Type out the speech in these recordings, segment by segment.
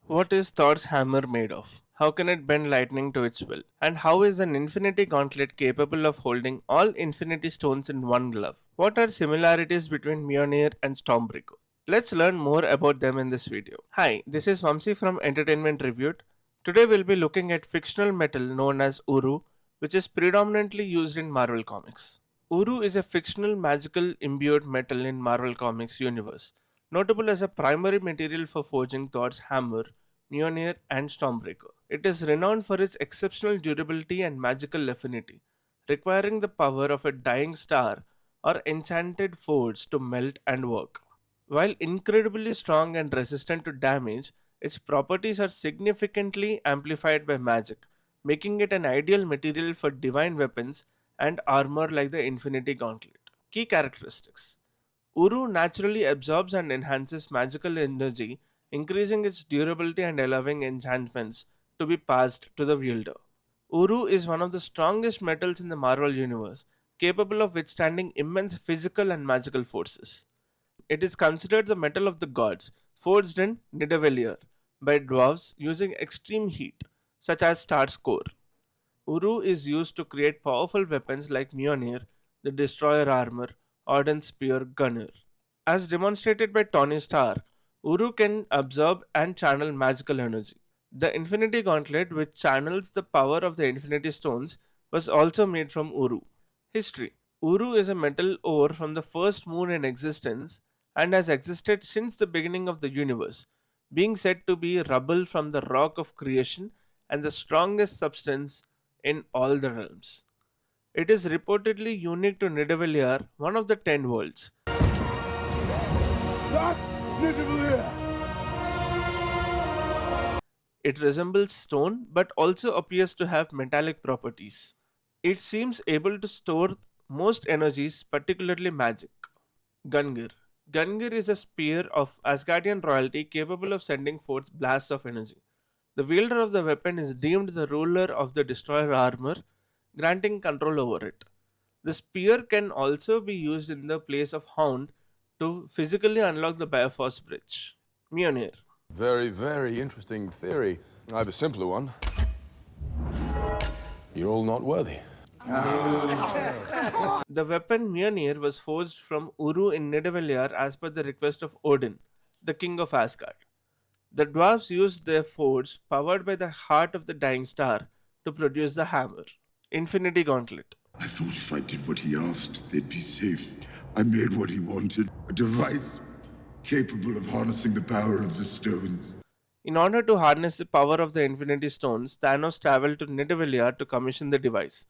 What is Thor's hammer made of? How can it bend lightning to its will? And how is an infinity gauntlet capable of holding all infinity stones in one glove? What are similarities between Mjölnir and Stormbreaker? Let's learn more about them in this video. Hi, this is Vamsi from Entertainment Reviewed. Today we'll be looking at fictional metal known as Uru, which is predominantly used in Marvel Comics. Uru is a fictional magical imbued metal in Marvel Comics universe, notable as a primary material for forging Thor's hammer, Mjolnir, and Stormbreaker. It is renowned for its exceptional durability and magical affinity, requiring the power of a dying star or enchanted forge to melt and work. While incredibly strong and resistant to damage, its properties are significantly amplified by magic, making it an ideal material for divine weapons and armor like the Infinity Gauntlet. Key characteristics: Uru naturally absorbs and enhances magical energy, increasing its durability and allowing enchantments to be passed to the wielder. Uru is one of the strongest metals in the Marvel Universe, capable of withstanding immense physical and magical forces. It is considered the metal of the gods, forged in Nidavellir by dwarves using extreme heat, such as Star's core. Uru is used to create powerful weapons like Mjolnir, the Destroyer armor, Odin's spear Gunner. As demonstrated by Tony Stark, Uru can absorb and channel magical energy. The Infinity Gauntlet, which channels the power of the Infinity Stones, was also made from Uru. History: Uru is a metal ore from the first moon in existence and has existed since the beginning of the universe, being said to be rubble from the rock of creation and the strongest substance in all the realms. It is reportedly unique to Nidavellir, one of the 10 worlds. That's Nidavellir! It resembles stone but also appears to have metallic properties. It seems able to store most energies, particularly magic. Gungnir. Gungnir is a spear of Asgardian royalty capable of sending forth blasts of energy. The wielder of the weapon is deemed the ruler of the destroyer armor, granting control over it. The spear can also be used in the place of Hound to physically unlock the Bifrost Bridge. Mjolnir. Very interesting theory. I have a simpler one. You're all not worthy. The weapon Mjolnir was forged from Uru in Nidavellir as per the request of Odin, the king of Asgard. The dwarves used their forge, powered by the heart of the dying star, to produce the hammer. Infinity Gauntlet. I thought if I did what he asked, they'd be safe. I made what he wanted. A device capable of harnessing the power of the stones. In order to harness the power of the Infinity Stones, Thanos traveled to Nidavellir to commission the device.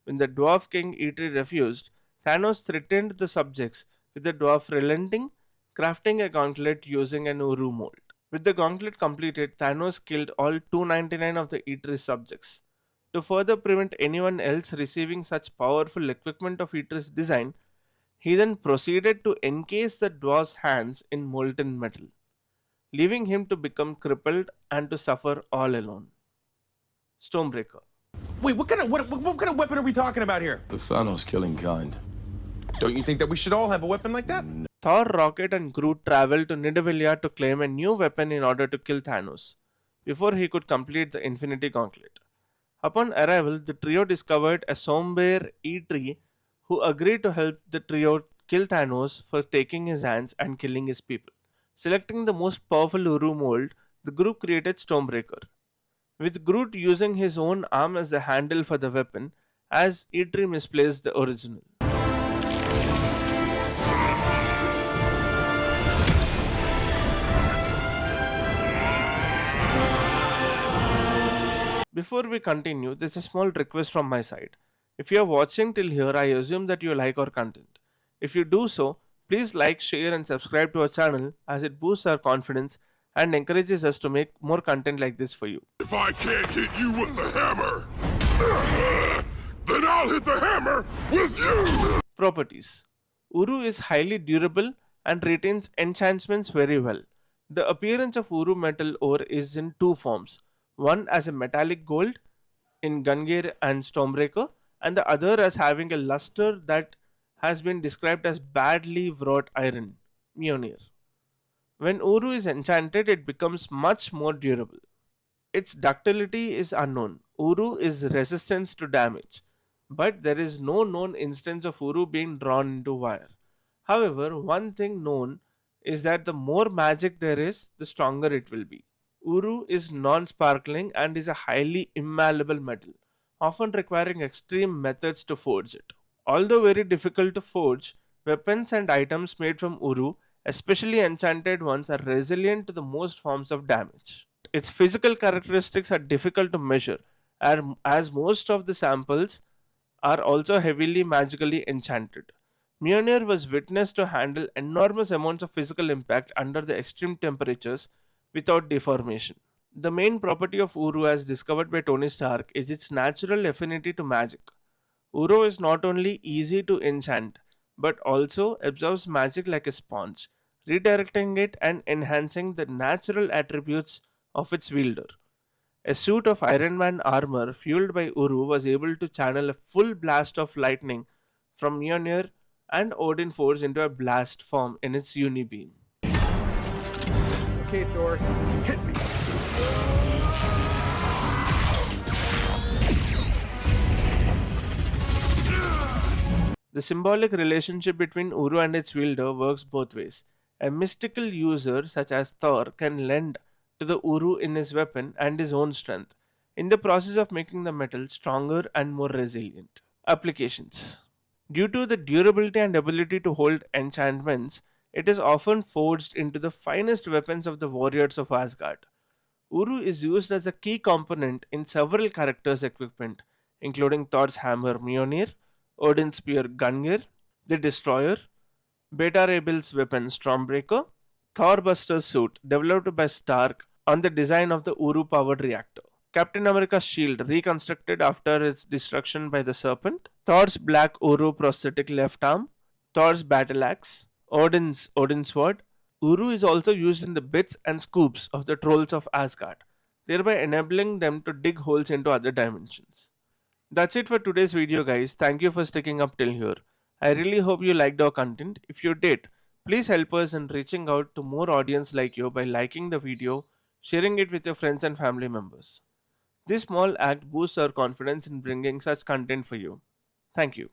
When the dwarf king Eitri refused, Thanos threatened the subjects, with the dwarf relenting, crafting a gauntlet using an Uru mold. With the gauntlet completed, Thanos killed all 299 of the Eitri subjects. To further prevent anyone else receiving such powerful equipment of Eitri's design, he then proceeded to encase the dwarf's hands in molten metal, leaving him to become crippled and to suffer all alone. Stormbreaker. Wait, what kind of weapon are we talking about here? The Thanos killing kind. Don't you think that we should all have a weapon like that? Thor, Rocket, and Groot traveled to Nidavellir to claim a new weapon in order to kill Thanos, before he could complete the Infinity Gauntlet. Upon arrival, the trio discovered a somber Eitri who agreed to help the trio kill Thanos for taking his hands and killing his people. Selecting the most powerful Uru mold, the group created Stormbreaker, with Groot using his own arm as the handle for the weapon, as Eitri misplaced the original. Before we continue, there's a small request from my side. If you are watching till here, I assume that you like our content. If you do so, please like, share and subscribe to our channel, as it boosts our confidence and encourages us to make more content like this for you. If I can't hit you with the hammer, then I'll hit the hammer with you! Properties. Uru is highly durable and retains enchantments very well. The appearance of Uru metal ore is in two forms. One as a metallic gold in Gungnir and Stormbreaker, and the other as having a luster that has been described as badly wrought iron, Mjolnir. When Uru is enchanted, it becomes much more durable. Its ductility is unknown. Uru is resistance to damage, but there is no known instance of Uru being drawn into wire. However, one thing known is that the more magic there is, the stronger it will be. Uru is non sparkling and is a highly immalleable metal, often requiring extreme methods to forge it. Although very difficult to forge, weapons and items made from Uru, especially enchanted ones, are resilient to the most forms of damage. Its physical characteristics are difficult to measure, as most of the samples are also heavily magically enchanted. Mjolnir was witnessed to handle enormous amounts of physical impact under the extreme temperatures without deformation. The main property of Uru, as discovered by Tony Stark, is its natural affinity to magic. Uru is not only easy to enchant, but also absorbs magic like a sponge, redirecting it and enhancing the natural attributes of its wielder. A suit of Iron Man armor fueled by Uru was able to channel a full blast of lightning from Mjolnir and Odin Force into a blast form in its unibeam. Okay, Thor, hit me. The symbolic relationship between Uru and its wielder works both ways. A mystical user such as Thor can lend to the Uru in his weapon and his own strength, in the process of making the metal stronger and more resilient. Applications: due to the durability and ability to hold enchantments, it is often forged into the finest weapons of the warriors of Asgard. Uru is used as a key component in several characters' equipment, including Thor's hammer Mjolnir, Odin's spear Gungnir, the Destroyer, Beta Ray Bill's weapon Stormbreaker, Thorbuster's suit developed by Stark on the design of the Uru powered reactor, Captain America's shield reconstructed after its destruction by the Serpent, Thor's black Uru prosthetic left arm, Thor's battle axe, Odin's sword. Uru is also used in the bits and scoops of the trolls of Asgard, thereby enabling them to dig holes into other dimensions. That's it for today's video, guys. Thank you for sticking up till here. I really hope you liked our content. If you did, please help us in reaching out to more audience like you by liking the video, sharing it with your friends and family members. This small act boosts our confidence in bringing such content for you. Thank you.